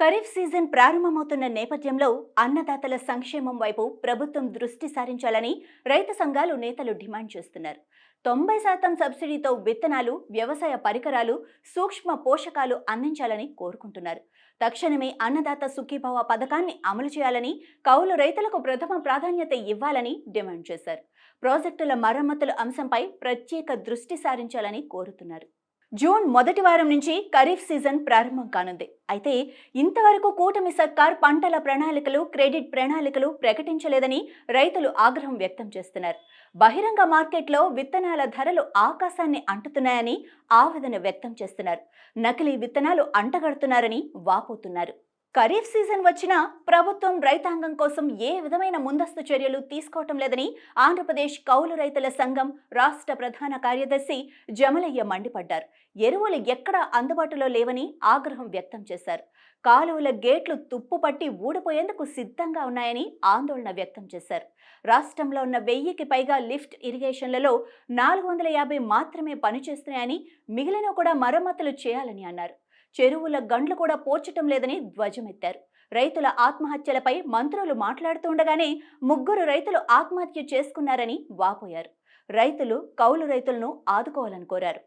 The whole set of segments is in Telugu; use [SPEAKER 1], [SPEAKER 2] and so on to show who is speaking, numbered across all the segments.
[SPEAKER 1] ఖరీఫ్ సీజన్ ప్రారంభమవుతున్న నేపథ్యంలో అన్నదాతల సంక్షేమం వైపు ప్రభుత్వం దృష్టి సారించాలని రైతు సంఘాలు నేతలు డిమాండ్ చేస్తున్నారు. 90% సబ్సిడీతో విత్తనాలు, వ్యవసాయ పరికరాలు, సూక్ష్మ పోషకాలు అందించాలని కోరుకుంటున్నారు. తక్షణమే అన్నదాత సుఖీభవ పథకాన్ని అమలు చేయాలని, కౌలు రైతులకు ప్రథమ ప్రాధాన్యత ఇవ్వాలని డిమాండ్ చేశారు. ప్రాజెక్టుల మరమ్మతుల అంశంపై ప్రత్యేక దృష్టి సారించాలని కోరుతున్నారు. జూన్ మొదటి వారం నుంచి ఖరీఫ్ సీజన్ ప్రారంభం కానుంది. అయితే ఇంతవరకు కూటమి సర్కార్ పంటల ప్రణాళికలు, క్రెడిట్ ప్రణాళికలు ప్రకటించలేదని రైతులు ఆగ్రహం వ్యక్తం చేస్తున్నారు. బహిరంగ మార్కెట్లో విత్తనాల ధరలు ఆకాశాన్ని అంటుతున్నాయని ఆవేదన వ్యక్తం చేస్తున్నారు. నకిలీ విత్తనాలు అంటగడుతున్నారని వాపోతున్నారు. ఖరీఫ్ సీజన్ వచ్చినా ప్రభుత్వం రైతాంగం కోసం ఏ విధమైన ముందస్తు చర్యలు తీసుకోవటం లేదని ఆంధ్రప్రదేశ్ కౌలు రైతుల సంఘం రాష్ట్ర ప్రధాన కార్యదర్శి జమలయ్య మండిపడ్డారు. ఎరువులు ఎక్కడా అందుబాటులో లేవని ఆగ్రహం వ్యక్తం చేశారు. కాలువల గేట్లు తుప్పుపట్టి ఊడిపోయేందుకు సిద్ధంగా ఉన్నాయని ఆందోళన వ్యక్తం చేశారు. రాష్ట్రంలో ఉన్న 1000కి పైగా లిఫ్ట్ ఇరిగేషన్లలో 450 మాత్రమే పనిచేస్తున్నాయని, మిగిలిన కూడా మరమ్మతులు చేయాలని అన్నారు. చెరువుల గండ్లు కూడా పోర్చటం లేదని ధ్వజమెత్తారు. రైతుల ఆత్మహత్యలపై మంత్రులు మాట్లాడుతుండగానే 3 రైతులు ఆత్మహత్య చేసుకున్నారని వాపోయారు. రైతులు కౌలు రైతులను ఆదుకోవాలని కోరారు.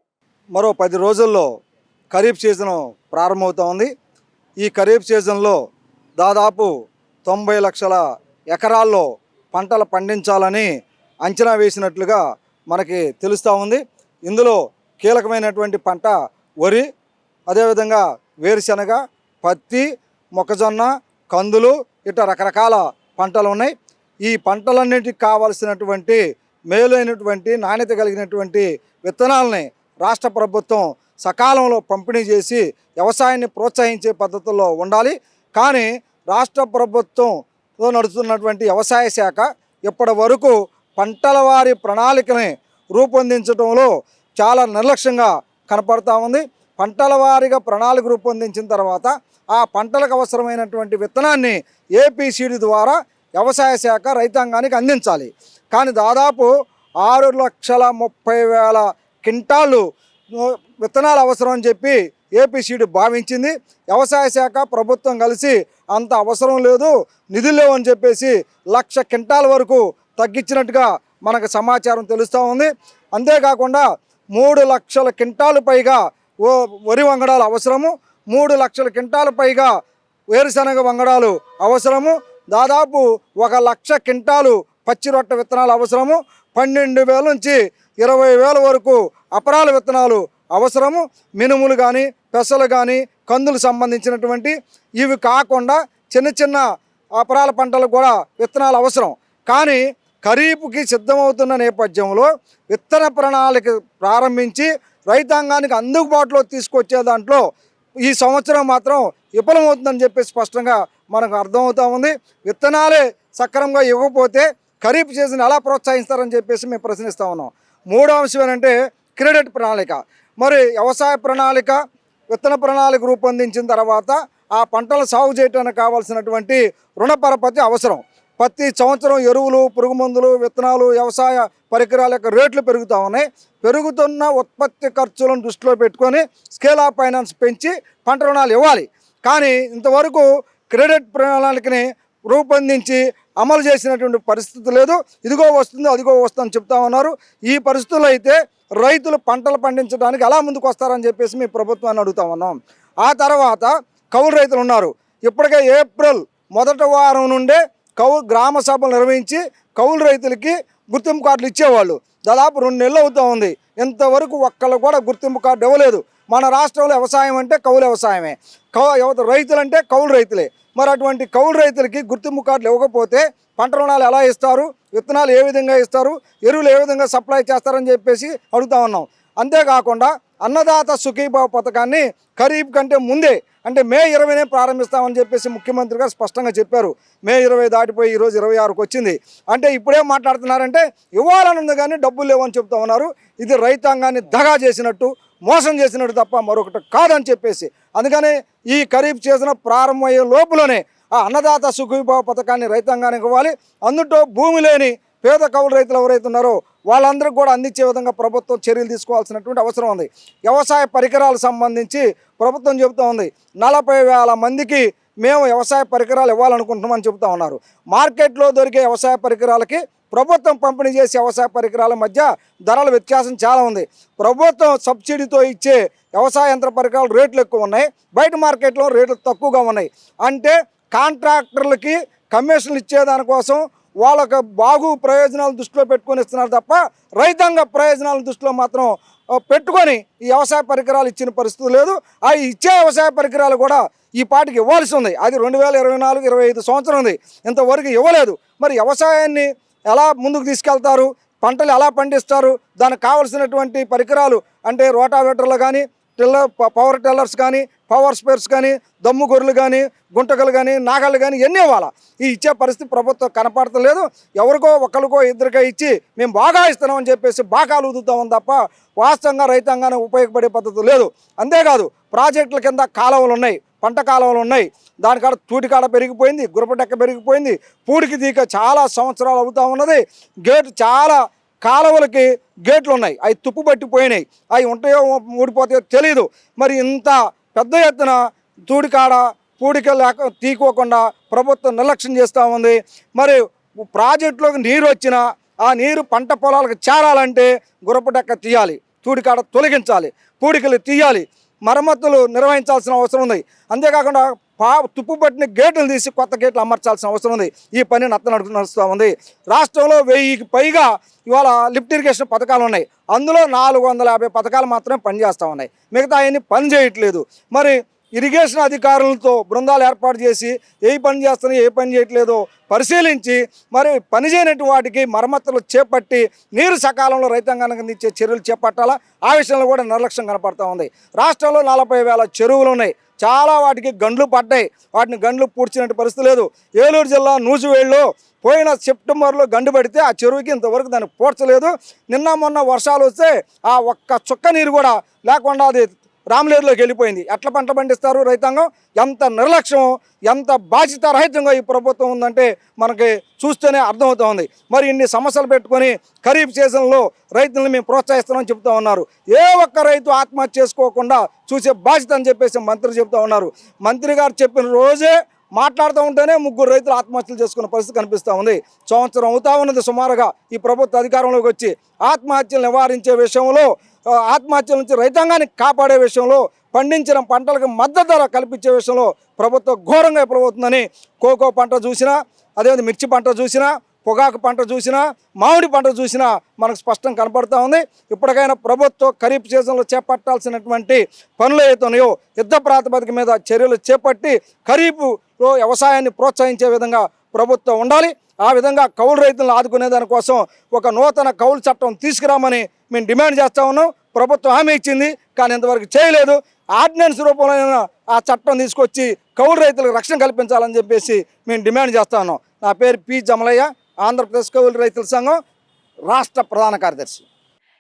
[SPEAKER 2] మరో 10 రోజుల్లో ఖరీఫ్ సీజన్ ప్రారంభమవుతోంది. ఈ ఖరీఫ్ సీజన్లో దాదాపు 90 లక్షల ఎకరాల్లో పంటలు పండించాలని అంచనా వేసినట్లుగా మనకి తెలుస్తూ ఉంది. ఇందులో కీలకమైనటువంటి పంట వరి, అదేవిధంగా వేరుశనగ, పత్తి, మొక్కజొన్న, కందులు ఇట్లా రకరకాల పంటలు ఉన్నాయి. ఈ పంటలన్నిటికి కావాల్సినటువంటి మేలైనటువంటి నాణ్యత కలిగినటువంటి విత్తనాలని రాష్ట్ర ప్రభుత్వం సకాలంలో పంపిణీ చేసి వ్యవసాయాన్ని ప్రోత్సహించే పద్ధతుల్లో ఉండాలి. కానీ రాష్ట్ర ప్రభుత్వంతో నడుస్తున్నటువంటి వ్యవసాయ శాఖ ఇప్పటి వరకు పంటల వారి ప్రణాళికని రూపొందించడంలో చాలా నిర్లక్ష్యంగా కనపడతా ఉంది. పంటల వారీగా ప్రణాళిక రూపొందించిన తర్వాత ఆ పంటలకు అవసరమైనటువంటి విత్తనాన్ని ఏపీసీడీ ద్వారా వ్యవసాయ శాఖ రైతాంగానికి అందించాలి. కానీ దాదాపు 6,30,000 క్వింటాళ్ళు విత్తనాలు అవసరం అని చెప్పి ఏపీసీడీ భావించింది. వ్యవసాయ శాఖ ప్రభుత్వం కలిసి అంత అవసరం లేదు, నిధులు లేవు అని చెప్పేసి 1,00,000 క్వింటాల వరకు తగ్గించినట్టుగా మనకు సమాచారం తెలుస్తూ ఉంది. అంతేకాకుండా 3 లక్షల క్వింటాలు పైగా వరి వంగడాలు అవసరము, 3 లక్షల క్వింటాల పైగా వేరుశనగ వంగడాలు అవసరము, దాదాపు 1,00,000 క్వింటాలు పచ్చి రొట్టె విత్తనాలు అవసరము, 12,000 నుంచి 20,000 వరకు అపరాల విత్తనాలు అవసరము, మినుములు కానీ, పెసలు కానీ, కందులు సంబంధించినటువంటి ఇవి కాకుండా చిన్న చిన్న అపరాల పంటలకు కూడా విత్తనాలు అవసరం. కానీ ఖరీఫ్కి సిద్ధమవుతున్న నేపథ్యంలో విత్తన ప్రణాళిక ప్రారంభించి రైతాంగానికి అందుబాటులో తీసుకొచ్చే దాంట్లో ఈ సంవత్సరం మాత్రం విఫలమవుతుందని చెప్పి స్పష్టంగా మనకు అర్థమవుతూ ఉంది. విత్తనాలే సక్రమంగా ఇవ్వకపోతే ఖరీఫ్ సీజన్ ఎలా ప్రోత్సహిస్తారని చెప్పేసి మేము ప్రశ్నిస్తూ ఉన్నాం. మూడో అంశం ఏంటంటే క్రెడిట్ ప్రణాళిక. మరి వ్యవసాయ ప్రణాళిక, విత్తన ప్రణాళిక రూపొందించిన తర్వాత ఆ పంటలు సాగు చేయడానికి కావాల్సినటువంటి రుణ పరపతి అవసరం. ప్రతి సంవత్సరం ఎరువులు, పురుగు మందులు, విత్తనాలు, వ్యవసాయ పరికరాల యొక్క రేట్లు పెరుగుతూ ఉన్నాయి. పెరుగుతున్న ఉత్పత్తి ఖర్చులను దృష్టిలో పెట్టుకొని స్కేల్ ఆఫ్ ఫైనాన్స్ పెంచి పంట రుణాలు ఇవ్వాలి. కానీ ఇంతవరకు క్రెడిట్ ప్రణాళికని రూపొందించి అమలు చేసినటువంటి పరిస్థితి లేదు. ఇదిగో వస్తుంది, అదిగో వస్తుందని చెప్తా ఉన్నారు. ఈ పరిస్థితుల్లో అయితే రైతులు పంటలు పండించడానికి ఎలా ముందుకు వస్తారని చెప్పేసి మీ ప్రభుత్వాన్ని అడుగుతా ఉన్నాం. ఆ తర్వాత కౌలు రైతులు ఉన్నారు. ఇప్పటికే ఏప్రిల్ మొదటి వారం నుండే గ్రామ సభలు నిర్వహించి కౌలు రైతులకి గుర్తింపు కార్డులు ఇచ్చేవాళ్ళు. దాదాపు 2 నెలలు అవుతూ ఉంది. ఇంతవరకు ఒక్కళ్ళు కూడా గుర్తింపు కార్డు ఇవ్వలేదు. మన రాష్ట్రంలో వ్యవసాయం అంటే కౌలు వ్యవసాయమే, రైతులు అంటే కౌలు రైతులే. మరి అటువంటి కౌలు రైతులకి గుర్తింపు కార్డులు ఇవ్వకపోతే పంట రుణాలు ఎలా ఇస్తారు, విత్తనాలు ఏ విధంగా ఇస్తారు, ఎరువులు ఏ విధంగా సప్లై చేస్తారని చెప్పేసి అడుగుతా ఉన్నాం. అంతేకాకుండా అన్నదాత సుఖీభావ పథకాన్ని ఖరీఫ్ కంటే ముందే అంటే మే 20నే ప్రారంభిస్తామని చెప్పేసి ముఖ్యమంత్రి గారు స్పష్టంగా చెప్పారు. మే 20 దాటిపోయి ఈరోజు 26కు వచ్చింది. అంటే ఇప్పుడేం మాట్లాడుతున్నారంటే ఇవ్వాలని ఉంది కానీ డబ్బులు లేవని చెప్తా ఉన్నారు. ఇది రైతాంగాన్ని దగా చేసినట్టు, మోసం చేసినట్టు తప్ప మరొకటి కాదని చెప్పేసి, అందుకని ఈ ఖరీఫ్ సీజన్ ప్రారంభమయ్యే లోపులోనే ఆ అన్నదాత సుఖీభావ పథకాన్ని రైతాంగానికి ఇవ్వాలి. అందులో భూమి లేని పేద కౌలు రైతులు ఎవరైతే ఉన్నారో వాళ్ళందరికీ కూడా అందించే విధంగా ప్రభుత్వం చర్యలు తీసుకోవాల్సినటువంటి అవసరం ఉంది. వ్యవసాయ పరికరాలకు సంబంధించి ప్రభుత్వం చెబుతూ ఉంది 40,000 మందికి మేము వ్యవసాయ పరికరాలు ఇవ్వాలనుకుంటున్నామని చెబుతా ఉన్నారు. మార్కెట్లో దొరికే వ్యవసాయ పరికరాలకి ప్రభుత్వం పంపిణీ చేసే వ్యవసాయ పరికరాల మధ్య ధరల వ్యత్యాసం చాలా ఉంది. ప్రభుత్వం సబ్సిడీతో ఇచ్చే వ్యవసాయ యంత్ర పరికరాలు రేట్లు ఎక్కువ ఉన్నాయి, బయట మార్కెట్లో రేట్లు తక్కువగా ఉన్నాయి. అంటే కాంట్రాక్టర్లకి కమిషన్లు ఇచ్చేదానికోసం వాళ్ళకు బాగు ప్రయోజనాలు దృష్టిలో పెట్టుకొని ఇస్తున్నారు తప్ప రైతాంగ ప్రయోజనాలను దృష్టిలో మాత్రం పెట్టుకొని ఈ వ్యవసాయ పరికరాలు ఇచ్చిన పరిస్థితి లేదు. ఆ ఇచ్చే వ్యవసాయ పరికరాలు కూడా ఈ పాటికి ఇవ్వాల్సి ఉంది. అది 2024-25 సంవత్సరం ఉంది, ఇంతవరకు ఇవ్వలేదు. మరి వ్యవసాయాన్ని ఎలా ముందుకు తీసుకెళ్తారు, పంటలు ఎలా పండిస్తారు, దానికి కావలసినటువంటి పరికరాలు అంటే రోటావేటర్లు కానీ, పవర్ టిల్లర్స్ కానీ, పవర్ స్పేర్స్ కానీ, దమ్ము గొర్రెలు కానీ, గుంటకలు కానీ, నాగళ్ళు కానీ ఎన్ని ఇవ్వాలా? ఈ ఇచ్చే పరిస్థితి ప్రభుత్వం కనపడతలేదు. ఎవరికో ఒకరికో ఇద్దరికో ఇచ్చి మేము బాగా ఇస్తున్నామని చెప్పేసి బాకాలు ఊదుతామని తప్ప వాస్తవంగా రైతాంగానికి ఉపయోగపడే పద్ధతి లేదు. అంతేకాదు ప్రాజెక్టుల కింద కాలువలు ఉన్నాయి, పంట కాలువలు ఉన్నాయి, దానికాడ తూటికాడ పెరిగిపోయింది, గురపటెక్క పెరిగిపోయింది, పూడికి దీక చాలా సంవత్సరాలు అవుతూ ఉన్నది. గేటు చాలా కాలువలకి గేట్లు ఉన్నాయి, అవి తుప్పు పట్టిపోయినాయి, అవి ఉంటాయో ఊడిపోతాయో తెలియదు. మరి ఇంత పెద్ద ఎత్తున తూడికాడ పూడిక లేక తీకోకుండా ప్రభుత్వం నిర్లక్ష్యం చేస్తూ ఉంది. మరి ప్రాజెక్టులోకి నీరు వచ్చినా ఆ నీరు పంట పొలాలకు చేరాలంటే గురపటెక్క తీయాలి, తూడికాడ తొలగించాలి, పూడికలు తీయాలి, మరమ్మతులు నిర్వహించాల్సిన అవసరం ఉంది. అంతేకాకుండా తుప్పు పట్టిన గేట్లు తీసి కొత్త గేట్లు అమర్చాల్సిన అవసరం ఉంది. ఈ పని నడుస్తూ ఉంది. రాష్ట్రంలో 1000కి పైగా ఇవాళ లిఫ్ట్ ఇరిగేషన్ పథకాలు ఉన్నాయి. అందులో 450 పథకాలు మాత్రమే పనిచేస్తూ ఉన్నాయి, మిగతా అవన్నీ పని చేయట్లేదు. మరి ఇరిగేషన్ అధికారులతో బృందాలు ఏర్పాటు చేసి ఏ పని చేస్తున్నాయి ఏ పని చేయట్లేదో పరిశీలించి మరి పనిచేయనట్టు వాటికి మరమ్మతులు చేపట్టి నీరు సకాలంలో రైతాంగానికి అందించే చర్యలు చేపట్టాలా. ఆ విషయంలో కూడా నిర్లక్ష్యం కనపడుతూ ఉంది. రాష్ట్రంలో 40,000 చెరువులు ఉన్నాయి, చాలా వాటికి గండ్లు పడ్డాయి, వాటిని గండ్లు పూడ్చినట్టు పరిస్థితి లేదు. ఏలూరు జిల్లా నూజివేడులో పోయిన సెప్టెంబర్లో గండు పడితే ఆ చెరువుకి ఇంతవరకు దాన్ని పూడ్చలేదు. నిన్న మొన్న వర్షాలు వస్తే ఆ ఒక్క చుక్క నీరు కూడా లేకుండా అది రామలేరులోకి వెళ్ళిపోయింది. ఎట్లా పంట పండిస్తారు రైతాంగం? ఎంత నిర్లక్ష్యం, ఎంత బాధ్యతారహితంగా ఈ ప్రభుత్వం ఉందంటే మనకి చూస్తేనే అర్థమవుతూ ఉంది. మరి ఇన్ని సమస్యలు పెట్టుకొని ఖరీఫ్ సీజన్లో రైతులను మేము ప్రోత్సహిస్తున్నామని చెప్తూ ఉన్నారు. ఏ ఒక్క రైతు ఆత్మహత్య చేసుకోకుండా చూసే బాధ్యత అని చెప్పేసి మంత్రి చెప్తూ ఉన్నారు. మంత్రి గారు చెప్పిన రోజే మాట్లాడుతూ ఉంటేనే 3 రైతులు ఆత్మహత్యలు చేసుకున్న పరిస్థితి కనిపిస్తూ ఉంది. సంవత్సరం అవుతా ఉన్నది సుమారుగా ఈ ప్రభుత్వ అధికారంలోకి వచ్చి. ఆత్మహత్యలు నివారించే విషయంలో, ఆత్మహత్యల నుంచి రైతాంగాన్ని కాపాడే విషయంలో, పండించిన పంటలకు మద్దతు ధర కల్పించే విషయంలో ప్రభుత్వం ఘోరంగా విఫలమవుతుందని కోకో పంట చూసినా, అదేవిధంగా మిర్చి పంట చూసినా, పొగాకు పంట చూసినా, మామిడి పంట చూసినా మనకు స్పష్టం కనపడుతూ ఉంది. ఇప్పటికైనా ప్రభుత్వం ఖరీఫ్ సీజన్లో చేపట్టాల్సినటువంటి పనులు ఏతున్నాయో యుద్ధ ప్రాతిపదిక మీద చర్యలు చేపట్టి ఖరీఫ్లో వ్యవసాయాన్ని ప్రోత్సహించే విధంగా ప్రభుత్వం ఉండాలి. ఆ విధంగా కౌలు రైతులను ఆదుకునే దానికోసం ఒక నూతన కౌలు చట్టం తీసుకురామని మేము డిమాండ్ చేస్తూ ఉన్నాం. ప్రభుత్వం హామీ ఇచ్చింది, కానీ ఇంతవరకు చేయలేదు. ఆర్డినెన్స్ రూపంలో ఆ చట్టం తీసుకొచ్చి కౌలు రైతులకు రక్షణ కల్పించాలని చెప్పేసి మేము డిమాండ్ చేస్తా ఉన్నాం. నా పేరు పి జమలయ్య, ఆంధ్రప్రదేశ్ కౌలు రైతుల సంఘం రాష్ట్ర ప్రధాన కార్యదర్శి.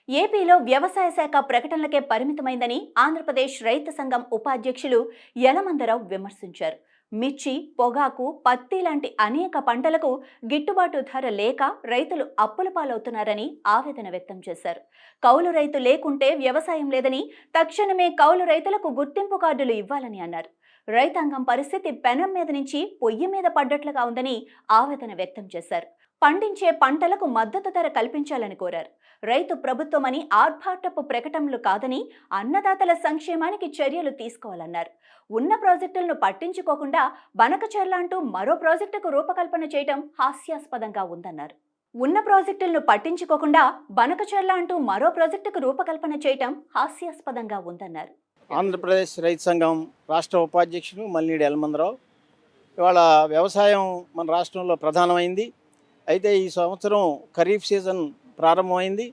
[SPEAKER 1] ఏపీలో వ్యవసాయ శాఖ ప్రకటనలకే పరిమితమైందని ఆంధ్రప్రదేశ్ రైతు సంఘం ఉపాధ్యక్షులు యలమందరావు విమర్శించారు. మిర్చి, పొగాకు, పత్తి లాంటి అనేక పంటలకు గిట్టుబాటు ధర లేక రైతులు అప్పుల పాలవుతున్నారని ఆవేదన వ్యక్తం చేశారు. కౌలు రైతు లేకుంటే వ్యవసాయం లేదని, తక్షణమే కౌలు రైతులకు గుర్తింపు కార్డులు ఇవ్వాలని అన్నారు. రైతాంగం పరిస్థితి పెనం మీద నుంచి పొయ్యి మీద పడ్డట్లుగా ఉందని ఆవేదన వ్యక్తం చేశారు. పండించే పంటలకు మద్దతు ధర కల్పించాలని కోరారు. రైతు ప్రభుత్వమని ఆర్భాటపు ప్రకటనలు కాదని అన్నదాతల సంక్షేమానికి చర్యలు తీసుకోవాలన్నారు. ఉన్న ప్రాజెక్టులను పట్టించుకోకుండా బనకచెర్ల అంటూ మరో ప్రాజెక్టుకు రూపకల్పన చేయడం హాస్యాస్పదంగా ఉందన్నారు. ఉన్న ప్రాజెక్టులను పట్టించుకోకుండా బనకచెర్ల అంటూ మరో ప్రాజెక్టుకు రూపకల్పన చేయడం హాస్యాస్పదంగా ఉందన్నారు.
[SPEAKER 3] ఆంధ్రప్రదేశ్ రైతు సంఘం రాష్ట్ర ఉపాధ్యక్షుడు మల్లినేడి యలమందరావు. ఇవాళ వ్యవసాయం మన రాష్ట్రంలో ప్రధానమైంది. అయితే ఈ సంవత్సరం ఖరీఫ్ సీజన్ ప్రారంభమైంది.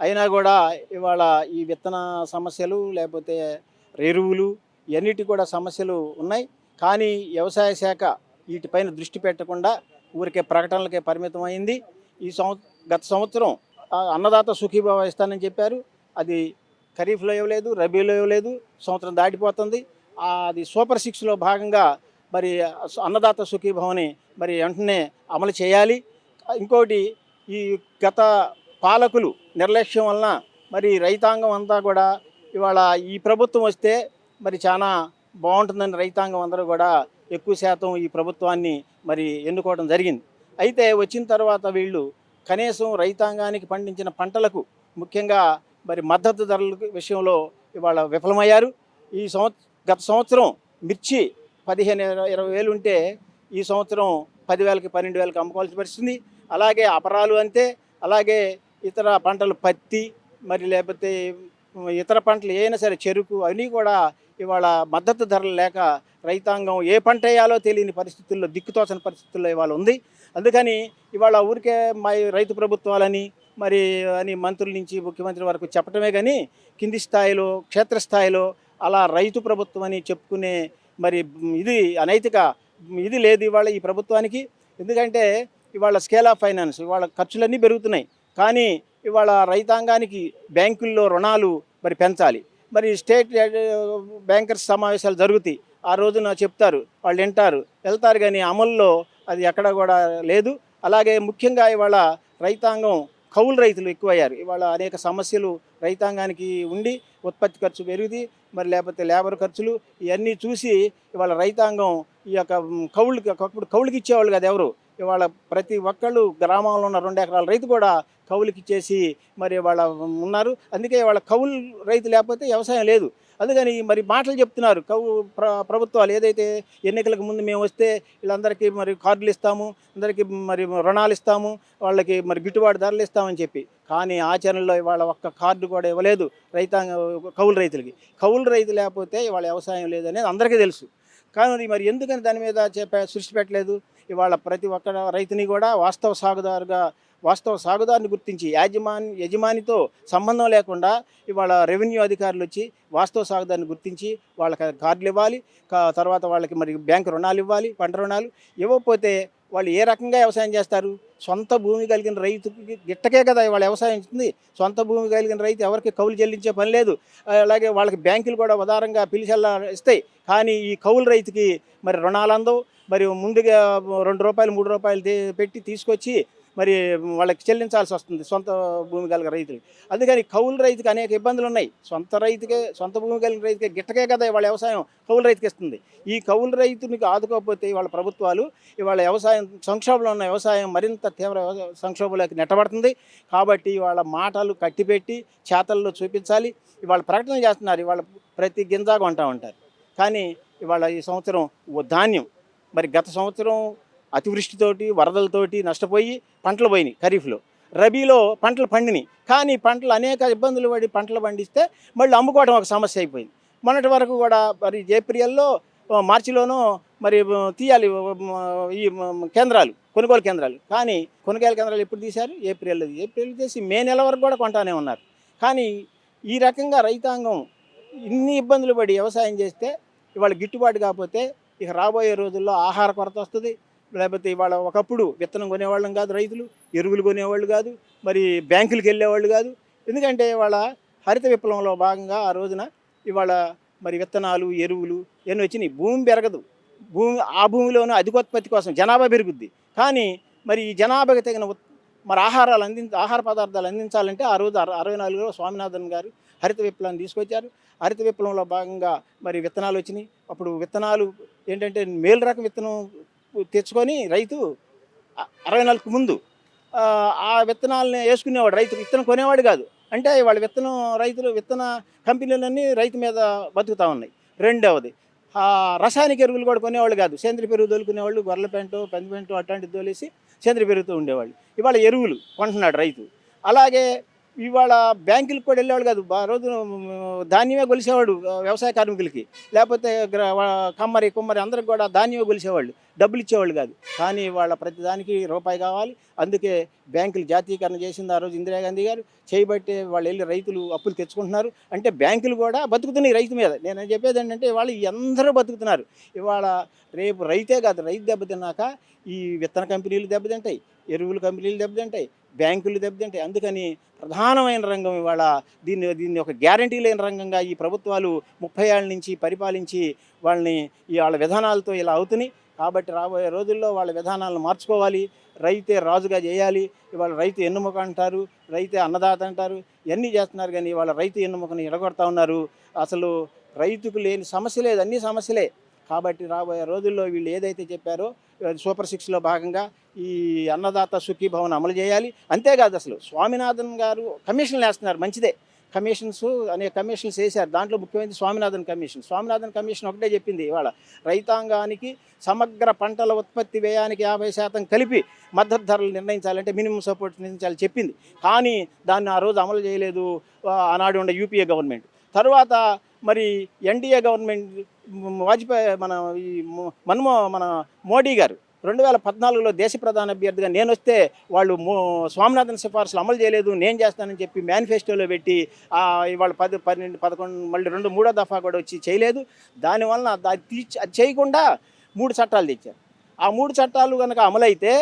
[SPEAKER 3] అయినా కూడా ఇవాళ ఈ విత్తన సమస్యలు లేకపోతే ఎరువులు ఇవన్నిటి కూడా సమస్యలు ఉన్నాయి. కానీ వ్యవసాయ శాఖ వీటిపైన దృష్టి పెట్టకుండా ఊరికే ప్రకటనలకే పరిమితమైంది. గత సంవత్సరం అన్నదాత సుఖీభావ ఇస్తానని చెప్పారు. అది ఖరీఫ్లో ఇవ్వలేదు, రబీలో ఇవ్వలేదు, సంవత్సరం దాటిపోతుంది. అది సూపర్ 6లో భాగంగా మరి అన్నదాత సుఖీభావని మరి వెంటనే అమలు చేయాలి. ఇంకోటి, ఈ గత పాలకులు నిర్లక్ష్యం వలన మరి రైతాంగం అంతా కూడా ఇవాళ ఈ ప్రభుత్వం వస్తే మరి చాలా బాగుంటుందని రైతాంగం అందరూ కూడా ఎక్కువ శాతం ఈ ప్రభుత్వాన్ని మరి ఎన్నుకోవడం జరిగింది. అయితే వచ్చిన తర్వాత వీళ్ళు కనీసం రైతాంగానికి పండించిన పంటలకు ముఖ్యంగా మరి మద్దతు ధరల విషయంలో ఇవాళ విఫలమయ్యారు. గత సంవత్సరం మిర్చి 15-20 వేలు ఉంటే ఈ సంవత్సరం 10,000కి 12,000కి అమ్ముకోవాల్సిన పరిస్థితుంది. అలాగే అపరాలు అంతే, అలాగే ఇతర పంటలు పత్తి మరి లేకపోతే ఇతర పంటలు ఏమైనా సరే చెరుకు అన్నీ కూడా ఇవాళ మద్దతు ధరలు లేక రైతాంగం ఏ పంట వేయాలో తెలియని పరిస్థితుల్లో, దిక్కుతోచని పరిస్థితుల్లో ఇవాళ ఉంది. అందుకని ఇవాళ ఊరికే మా రైతు ప్రభుత్వాలని మరి అని మంత్రుల నుంచి ముఖ్యమంత్రి వరకు చెప్పటమే కానీ కింది స్థాయిలో క్షేత్రస్థాయిలో అలా రైతు ప్రభుత్వం అని చెప్పుకునే మరి ఇది అనైతిక ఇది లేదు ఇవాళ ఈ ప్రభుత్వానికి. ఎందుకంటే ఇవాళ స్కేల్ ఆఫ్ ఫైనాన్స్ ఇవాళ ఖర్చులన్నీ పెరుగుతున్నాయి, కానీ ఇవాళ రైతాంగానికి బ్యాంకుల్లో రుణాలు మరి పెంచాలి. మరి స్టేట్ బ్యాంకర్స్ సమావేశాలు జరుగుతాయి, ఆ రోజున చెప్తారు, వాళ్ళు వింటారు వెళ్తారు, కానీ అమల్లో అది ఎక్కడ కూడా లేదు. అలాగే ముఖ్యంగా ఇవాళ రైతాంగం కౌలు రైతులు ఎక్కువయ్యారు. ఇవాళ అనేక సమస్యలు రైతాంగానికి ఉండి ఉత్పత్తి ఖర్చు పెరిగింది, మరి లేకపోతే లేబర్ ఖర్చులు ఇవన్నీ చూసి ఇవాళ రైతాంగం ఈ యొక్క కౌలుకి ఇచ్చేవాళ్ళు కదా ఎవరు. ఇవాళ ప్రతి ఒక్కళ్ళు గ్రామంలో ఉన్న 2 ఎకరాల రైతు కూడా కౌలుకి ఇచ్చేసి మరి వాళ్ళ ఉన్నారు. అందుకే వాళ్ళ కౌలు రైతు లేకపోతే వ్యవసాయం లేదు. అందుకని మరి మాటలు చెప్తున్నారు ప్రభుత్వాలు, ఏదైతే ఎన్నికలకు ముందు మేము వస్తే వీళ్ళందరికీ మరి కార్డులు ఇస్తాము, అందరికీ మరి రుణాలు ఇస్తాము, వాళ్ళకి మరి గిట్టుబాటు ధరలు ఇస్తామని చెప్పి, కానీ ఆచరణలో ఇవాళ ఒక్క కార్డు కూడా ఇవ్వలేదు కౌలు రైతులకి. కౌలు రైతు లేకపోతే ఇవాళ వ్యవసాయం లేదనేది అందరికీ తెలుసు. కానీ మరి ఎందుకని దాని మీద సృష్టి పెట్టలేదు? ఇవాళ ప్రతి ఒక్క రైతుని కూడా వాస్తవ సాగుదారుని గుర్తించి యజమానితో సంబంధం లేకుండా ఇవాళ రెవెన్యూ అధికారులు వచ్చి వాస్తవ సాగుదారుని గుర్తించి వాళ్ళకి కార్డులు ఇవ్వాలి, తర్వాత వాళ్ళకి మరి బ్యాంకు రుణాలు ఇవ్వాలి, పంట రుణాలు. ఇవ్వకపోతే వాళ్ళు ఏ రకంగా వ్యవసాయం చేస్తారు? సొంత భూమి కలిగిన రైతుకి గిట్టకే కదా ఇవాళ వ్యవసాయం ఇస్తుంది. సొంత భూమి కలిగిన రైతు ఎవరికి కౌలు చెల్లించే పని లేదు. అలాగే వాళ్ళకి బ్యాంకులు కూడా ఉదారంగా పిలిచెల్లా ఇస్తాయి, కానీ ఈ కౌలు రైతుకి మరి రుణాలు అందవు. మరి ముందుగా ₹2 3 పెట్టి తీసుకొచ్చి మరి వాళ్ళకి చెల్లించాల్సి వస్తుంది సొంత భూమి కలిగిన రైతులు. అందుకని కౌలు రైతుకి అనేక ఇబ్బందులు ఉన్నాయి. సొంత భూమి కలిగిన రైతుకే గిట్టకే కదా ఇవాళ వ్యవసాయం కౌలు రైతుకి ఇస్తుంది. ఈ కౌలు రైతునికి ఆదుకోకపోతే ఇవాళ ప్రభుత్వాలు ఇవాళ సంక్షోభంలో ఉన్న వ్యవసాయం మరింత తీవ్ర సంక్షోభంలోకి నెట్టబడుతుంది. కాబట్టి ఇవాళ మాటలు కట్టిపెట్టి చేతల్లో చూపించాలి. ఇవాళ ప్రకటన చేస్తున్నారు, ఇవాళ ప్రతి గింజా కొంటా ఉంటారు, కానీ ఇవాళ ఈ సంవత్సరం ధాన్యం మరి గత సంవత్సరం అతివృష్టితోటి వరదలతోటి నష్టపోయి పంటలు పోయినాయి. ఖరీఫ్లో రబీలో పంటలు పండినాయి, కానీ పంటలు అనేక ఇబ్బందులు పడి పంటలు పండిస్తే మళ్ళీ అమ్ముకోవడం ఒక సమస్య అయిపోయింది. మొన్నటి వరకు కూడా మరి ఏప్రిల్లో మార్చిలోనూ మరి తీయాలి ఈ కొనుగోలు కేంద్రాలు, కానీ కొనుగోలు కేంద్రాలు ఎప్పుడు తీశారు? ఏప్రిల్ తీసి మే నెల వరకు కూడా కొంటానే ఉన్నారు. కానీ ఈ రకంగా రైతాంగం ఇన్ని ఇబ్బందులు పడి వ్యవసాయం చేస్తే ఇవాళ గిట్టుబాటు కాకపోతే ఇక రాబోయే రోజుల్లో ఆహార కొరత వస్తుంది. లేకపోతే ఇవాళ ఒకప్పుడు విత్తనం కొనేవాళ్ళం కాదు, రైతులు ఎరువులు కొనేవాళ్ళు కాదు, మరి బ్యాంకులకు వెళ్ళేవాళ్ళు కాదు. ఎందుకంటే ఇవాళ హరిత విప్లవంలో భాగంగా ఆ రోజున ఇవాళ మరి విత్తనాలు ఎరువులు ఎన్ని వచ్చినాయి. భూమి పెరగదు, ఆ భూమిలోనూ అధికోత్పత్తి కోసం జనాభా పెరుగుద్ది, కానీ మరి ఈ జనాభాకి తగిన మరి ఆహార పదార్థాలు అందించాలంటే ఆ రోజు 64లో స్వామినాథన్ గారు హరిత విప్లవాన్ని తీసుకొచ్చారు. హరిత విప్లవంలో భాగంగా మరి విత్తనాలు వచ్చినాయి. అప్పుడు విత్తనాలు ఏంటంటే మేలు రకం విత్తనం తెచ్చుకొని రైతు 64కు ముందు ఆ విత్తనాలను వేసుకునేవాడు, రైతు విత్తనం కొనేవాడు కాదు. అంటే వాళ్ళ విత్తన కంపెనీలన్నీ రైతు మీద బతుకుతూ ఉన్నాయి. రెండవది రసాయనిక ఎరువులు కూడా కొనేవాళ్ళు కాదు, సేంద్రియ పెరుగు దొలుకునేవాళ్ళు, గొర్రెల పెంటో పంది పెంటో అట్లాంటివి తోలేసి సేంద్రియ పెరుగుతూ ఉండేవాళ్ళు. ఇవాళ ఎరువులు కొంటున్నాడు రైతు. అలాగే ఇవాళ బ్యాంకులకు కూడా వెళ్ళేవాళ్ళు కాదు, ఆ రోజు ధాన్యమే కొలిసేవాడు వ్యవసాయ కార్మికులకి, లేకపోతే కుమ్మరి అందరికి కూడా ధాన్యమే కొలిసేవాళ్ళు, డబ్బులు ఇచ్చేవాళ్ళు కాదు. కానీ వాళ్ళ ప్రతిదానికి రూపాయి కావాలి. అందుకే బ్యాంకులు జాతీయకరణ చేసింది ఆ రోజు ఇందిరాగాంధీ గారు. చేయబట్టే వాళ్ళు వెళ్ళి రైతులు అప్పులు తెచ్చుకుంటున్నారు. అంటే బ్యాంకులు కూడా బతుకుతున్నాయి రైతు మీద. నేను చెప్పేది ఏంటంటే వాళ్ళు అందరూ బతుకుతున్నారు. ఇవాళ రేపు రైతే కాదు, రైతు దెబ్బతిన్నాక ఈ విత్తన కంపెనీలు దెబ్బతింటాయి, ఎరువుల కంపెనీలు దెబ్బతింటాయి, బ్యాంకులు దెబ్బతింటాయి. అందుకని ప్రధానమైన రంగం ఇవాళ దీన్ని ఒక గ్యారంటీ లేని రంగంగా ఈ ప్రభుత్వాలు 30 ఏళ్ళ నుంచి పరిపాలించి వాళ్ళ విధానాలతో ఇలా అవుతున్నాయి. కాబట్టి రాబోయే రోజుల్లో వాళ్ళ విధానాలను మార్చుకోవాలి. రైతే రాజుగా చేయాలి. ఇవాళ రైతు ఎన్నుముక అంటారు, రైతే అన్నదాత అంటారు, ఇవన్నీ చేస్తున్నారు, కానీ ఇవాళ రైతు ఎన్నుముకని ఎడగొడతా ఉన్నారు. అసలు రైతుకు లేని సమస్య లేదు, అన్ని సమస్యలే. కాబట్టి రాబోయే రోజుల్లో వీళ్ళు ఏదైతే చెప్పారో సూపర్ 6లో భాగంగా ఈ అన్నదాత సుఖీభవన్ అమలు చేయాలి. అంతేకాదు అసలు స్వామినాథన్ గారు కమిషన్లు వేస్తున్నారు, మంచిదే. అనేక కమిషన్స్ వేశారు. దాంట్లో ముఖ్యమైనది స్వామినాథన్ కమిషన్ ఒకటే చెప్పింది, ఇవాళ రైతాంగానికి సమగ్ర పంటల ఉత్పత్తి వ్యయానికి 50% కలిపి మద్దతు ధరలు నిర్ణయించాలంటే మినిమం సపోర్ట్ నిర్ణయించాలని చెప్పింది. కానీ దాన్ని ఆ రోజు అమలు చేయలేదు ఆనాడు ఉండే యూపీఏ గవర్నమెంట్. తర్వాత మరి ఎన్డీఏ గవర్నమెంట్ వాజ్పేయి మన మోడీ గారు 2014లో దేశ ప్రధాన అభ్యర్థిగా నేను వస్తే వాళ్ళు స్వామినాథన్ సిఫార్సులు అమలు చేయలేదు, నేను చేస్తానని చెప్పి మేనిఫెస్టోలో పెట్టి ఇవాళ 10, 12, 11 మళ్ళీ 3వ దఫా కూడా వచ్చి చేయలేదు. దానివలన అది చేయకుండా 3 చట్టాలు తెచ్చారు. ఆ 3 చట్టాలు కనుక అమలైతే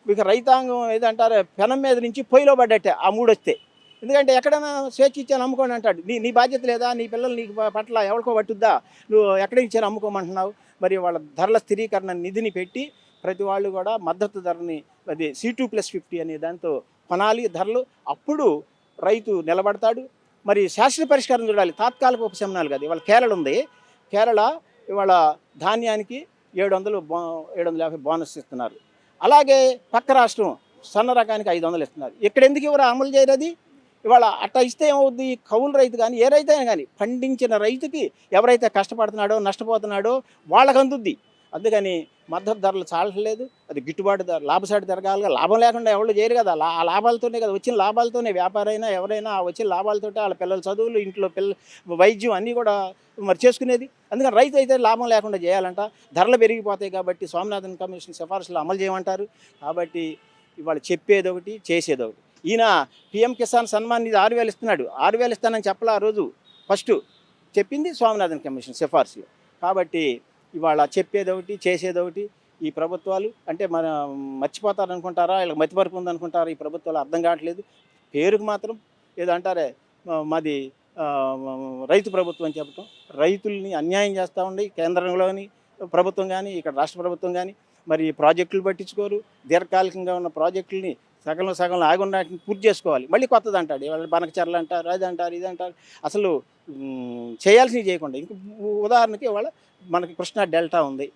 [SPEAKER 3] ఇక రైతాంగం ఏదంటారు పెనం మీద నుంచి పొయ్యిలో పడ్డట్టే ఆ 3 వస్తే. ఎందుకంటే ఎక్కడైనా స్వేచ్ఛ ఇచ్చాను అమ్ముకోండి అంటాడు. నీ బాధ్యత లేదా, నీ పిల్లలు నీకు పట్ల ఎవరికో పట్టుద్దా, నువ్వు ఎక్కడ ఇచ్చాను అమ్ముకోమంటున్నావు. మరి వాళ్ళ ధరల స్థిరీకరణ నిధిని పెట్టి ప్రతి వాళ్ళు కూడా మద్దతు ధరని అది C2+50 అనే దాంతో కొనాలి ధరలు. అప్పుడు రైతు నిలబడతాడు. మరి శాశ్వత పరిష్కారం చూడాలి, తాత్కాలిక ఉపశమనాలు కాదు. ఇవాళ కేరళ ఉంది, కేరళ ఇవాళ ధాన్యానికి 750 బోనస్ ఇస్తున్నారు. అలాగే పక్క రాష్ట్రం సన్న రకానికి 500 ఇస్తున్నారు. ఇక్కడ ఎందుకు ఎవరు అమలు చేయరు? అది ఇవాళ అట్లా ఇస్తే ఏమవుద్ది, కౌలు రైతు కానీ ఏ రైతు అయినా కానీ పండించిన రైతుకి ఎవరైతే కష్టపడుతున్నాడో నష్టపోతున్నాడో వాళ్ళకు అందుద్ది. అందుకని మద్దతు ధరలు చాలట్లేదు, అది గిట్టుబాటు ధర లాభసాటి జరగాలిగా. లాభం లేకుండా ఎవరు చేయరు కదా, ఆ లాభాలతోనే కదా, వచ్చిన లాభాలతోనే వ్యాపారైనా ఎవరైనా వచ్చిన లాభాలతో వాళ్ళ పిల్లల చదువులు, ఇంట్లో వైద్యం అన్నీ కూడా మరి చేసుకునేది. అందుకని రైతు అయితే లాభం లేకుండా చేయాలంట, ధరలు పెరిగిపోతాయి. కాబట్టి స్వామినాథన్ కమిషన్ సిఫార్సులు అమలు చేయమంటారు. కాబట్టి ఇవాళ చెప్పేది ఒకటి, చేసేది ఒకటి. ఈయన PM కిసాన్ సన్మాన్ నిధి 6,000 ఇస్తున్నాడు. 6,000 ఇస్తానని చెప్పలే ఆ రోజు. ఫస్ట్ చెప్పింది స్వామినాథన్ కమిషన్ సిఫార్సులు. కాబట్టి ఇవాళ చెప్పేది ఒకటి, చేసేది ఒకటి. ఈ ప్రభుత్వాలు అంటే మన మర్చిపోతారనుకుంటారా, ఇలా మతిమరుపు ఉందనుకుంటారా, ఈ ప్రభుత్వాలు అర్థం కావట్లేదు. పేరుకు మాత్రం ఏదో అంటారే మాది రైతు ప్రభుత్వం అని చెప్పటం, రైతుల్ని అన్యాయం చేస్తూ ఉండి కేంద్రంలోని ప్రభుత్వం కానీ ఇక్కడ రాష్ట్ర ప్రభుత్వం కానీ మరి ప్రాజెక్టులు పట్టించుకోరు. దీర్ఘకాలికంగా ఉన్న ప్రాజెక్టులని సగంలో ఆగి ఉన్న వాటిని పూర్తి చేసుకోవాలి. మళ్ళీ కొత్తది అంటాడు, ఇవాళ బనకచర్లు అంటారు, అది అంటారు, ఇది అంటారు. అసలు చేయాల్సినవి చేయకుండా. ఇంక ఉదాహరణకి ఇవాళ మనకి కృష్ణా డెల్టా ఉంది,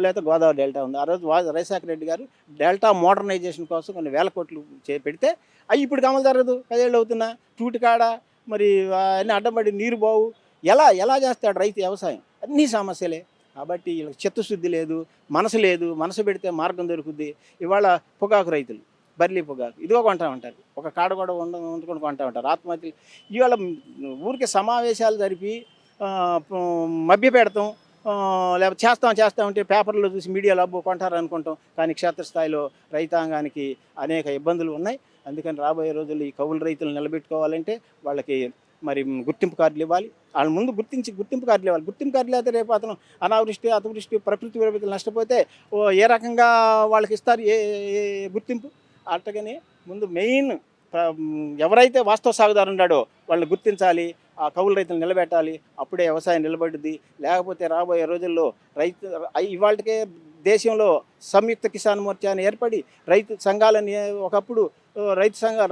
[SPEAKER 3] లేకపోతే గోదావరి డెల్టా ఉంది. ఆ రోజు రాజశేఖర రెడ్డి గారు డెల్టా మోడర్నైజేషన్ కోసం కొన్ని వేల కోట్లు పెడితే అవి ఇప్పుడు అమలు జరగదు. 10 ఏళ్ళు అవుతున్నా టూటికాడ మరి అన్నీ అడ్డపడి నీరు బావు. ఎలా చేస్తాడు రైతు వ్యవసాయం? అన్నీ సమస్యలే. కాబట్టి వీళ్ళకి చిత్తశుద్ధి లేదు, మనసు లేదు. మనసు పెడితే మార్గం దొరుకుద్ది. ఇవాళ పొగాకు రైతులు బర్లీ పొగాకు ఇదిగో కొంటా ఉంటారు, ఒక కాడ కూడా వండుకొని కొంటా ఉంటారు. ఆత్మహత్యలు ఇవాళ ఊరికే సమావేశాలు జరిపి మభ్య పెడతాం, లేకపోతే చేస్తా ఉంటే పేపర్లో చూసి మీడియాలో అబ్బో కొంటారు అనుకుంటాం. కానీ క్షేత్రస్థాయిలో రైతాంగానికి అనేక ఇబ్బందులు ఉన్నాయి. అందుకని రాబోయే రోజుల్లో ఈ కౌలు రైతులు నిలబెట్టుకోవాలంటే వాళ్ళకి మరి గుర్తింపు కార్డులు ఇవ్వాలి. వాళ్ళ ముందు గుర్తింపు కార్డులు ఇవ్వాలి. గుర్తింపు కార్డులు అయితే రేపు అతను అనావృష్టి, అతివృష్టి, ప్రకృతి విపత్తులు నష్టపోతే ఏ రకంగా వాళ్ళకి ఇస్తారు ఏ గుర్తింపు? అట్టగానే ముందు మెయిన్ ఎవరైతే వాస్తవ సాగుదారు ఉన్నాడో వాళ్ళని గుర్తించాలి, ఆ కౌలు రైతులు నిలబెట్టాలి. అప్పుడే వ్యవసాయం నిలబడుద్ది. లేకపోతే రాబోయే రోజుల్లో ఇవాళకే దేశంలో సంయుక్త కిసాన్ మోర్చా అని ఏర్పడి రైతు సంఘాలని ఒకప్పుడు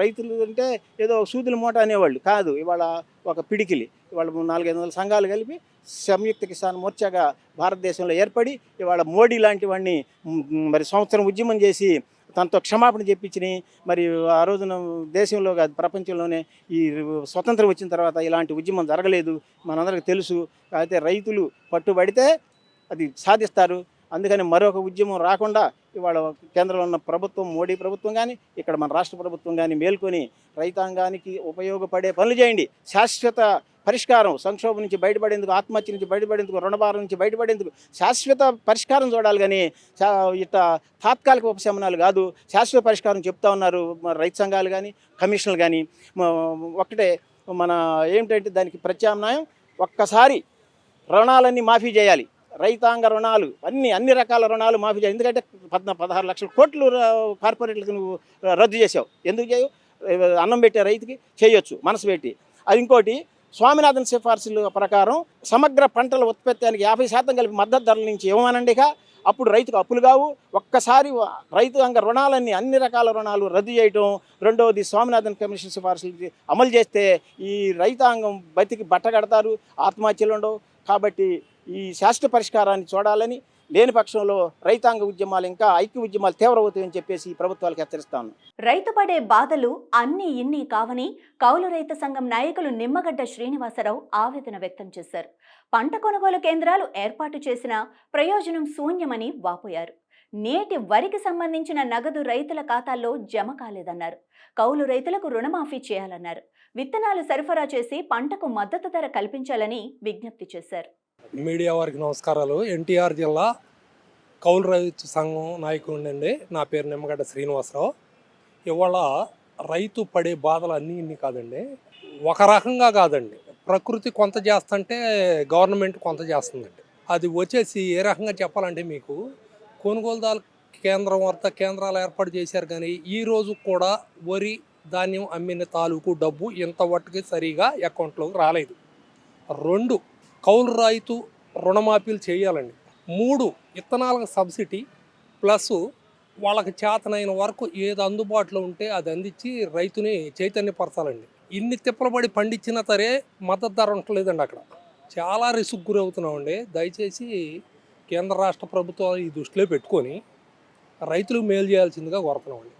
[SPEAKER 3] రైతులు అంటే ఏదో సూదుల మూట అనేవాళ్ళు కాదు. ఇవాళ ఒక పిడికిలి ఇవాళ 400-500 సంఘాలు కలిపి సంయుక్త కిసాన్ మోర్చాగా భారతదేశంలో ఏర్పడి ఇవాళ మోడీ లాంటి వాడిని మరి సంవత్సరం ఉద్యమం చేసి తనతో క్షమాపణ చెప్పించినాయి. మరి ఆ రోజున దేశంలో కాదు ప్రపంచంలోనే ఈ స్వతంత్రం వచ్చిన తర్వాత ఇలాంటి ఉద్యమం జరగలేదు, మనందరికీ తెలుసు. అయితే రైతులు పట్టుబడితే అది సాధిస్తారు. అందుకని మరొక ఉద్యమం రాకుండా ఇవాళ కేంద్రంలో ఉన్న ప్రభుత్వం, మోడీ ప్రభుత్వం కానీ ఇక్కడ మన రాష్ట్ర ప్రభుత్వం కానీ మేల్కొని రైతాంగానికి ఉపయోగపడే పనులు చేయండి. శాశ్వత పరిష్కారం, సంక్షోభం నుంచి బయటపడేందుకు, ఆత్మహత్య నుంచి బయటపడేందుకు, రుణభారం నుంచి బయటపడేందుకు శాశ్వత పరిష్కారం చూడాలి. కానీ ఇట్లా తాత్కాలిక ఉపశమనాలు కాదు, శాశ్వత పరిష్కారం చెప్తా ఉన్నారు రైతు సంఘాలు కానీ కమిషన్లు కానీ. ఒకటే మన ఏమిటంటే దానికి ప్రత్యామ్నాయం ఒక్కసారి రుణాలన్నీ మాఫీ చేయాలి. రైతాంగ రుణాలు అన్ని రకాల రుణాలు మాఫీ చేయాలి. ఎందుకంటే 16 లక్షల కోట్లు కార్పొరేట్లకు నువ్వు రద్దు చేసావు. ఎందుకు చేయవు? అన్నం పెట్టే రైతుకి చేయొచ్చు మనసు పెట్టి. అది ఇంకోటి, స్వామినాథన్ సిఫార్సుల ప్రకారం సమగ్ర పంటల ఉత్పత్తికి 50% కలిపి మద్దతు ధరల నుంచి ఇవ్వమనండి. అప్పుడు రైతుకు అప్పులు కావు. ఒక్కసారి రైతాంగ రుణాలన్నీ అన్ని రకాల రుణాలు రద్దు చేయటం. రెండవది స్వామినాథన్ కమిషన్ సిఫార్సులు అమలు చేస్తే ఈ రైతాంగం బతికి బట్టగడతారు, ఆత్మహత్యలు ఉండవు. కాబట్టి ఈ శాశ్వత పరిష్కారాన్ని చూడాలని, లేని పక్షంలో రైతాంగ ఉద్యమాలు ఇంకా ఐక్య ఉద్యమాలు తీవ్రమవుతాయని చెప్పేసి ఈ ప్రభుత్వాలకు హెచ్చరిస్తాను.
[SPEAKER 1] రైతు పడే బాధలు అన్నీ ఇన్ని కావని కౌలు రైతు సంఘం నాయకులు నిమ్మగడ్డ శ్రీనివాసరావు ఆవేదన వ్యక్తం చేశారు. పంట కొనుగోలు కేంద్రాలు ఏర్పాటు చేసిన ప్రయోజనం శూన్యమని వాపోయారు. నేటి వరికి సంబంధించిన నగదు రైతుల ఖాతాల్లో జమ కాలేదన్నారు. కౌలు రైతులకు రుణమాఫీ చేయాలన్నారు. విత్తనాలు సరఫరా చేసి పంటకు మద్దతు ధర కల్పించాలని విజ్ఞప్తి చేశారు.
[SPEAKER 4] మీడియా వారికి నమస్కారాలు. ఎన్టీఆర్ జిల్లా కౌలు రైతు సంఘం నాయకుడినండి. నా పేరు నిమ్మగడ్డ శ్రీనివాసరావు. ఇవాళ రైతు పడే బాధలు అన్నీ ఇన్ని కాదండి, ఒక రకంగా కాదండి. ప్రకృతి కొంత చేస్తుంటే గవర్నమెంట్ కొంత చేస్తుందండి. అది వచ్చేసి ఏ రకంగా చెప్పాలంటే, మీకు కొనుగోలుదారు కేంద్రాలు ఏర్పాటు చేశారు, కానీ ఈరోజు కూడా వరి ధాన్యం అమ్మిన తాలూకు డబ్బు ఇంతవరకు సరిగా అకౌంట్లోకి రాలేదు. 2, కౌలు రైతు రుణమాఫీలు చేయాలండి. 3, విత్తనాలకు సబ్సిడీ ప్లస్ వాళ్ళకి చేతనైన వరకు ఏది అందుబాటులో ఉంటే అది అందించి రైతుని చైతన్యపరచాలండి. ఇన్ని తిప్పలబడి పండించినా సరే మద్దతు ధర ఉండలేదండి. అక్కడ చాలా రిస్క్ గురవుతున్నామండి. దయచేసి కేంద్ర రాష్ట్ర ప్రభుత్వాలు ఈ దృష్టిలో పెట్టుకొని రైతులకు మేలు చేయాల్సిందిగా కోరుతున్నామండి.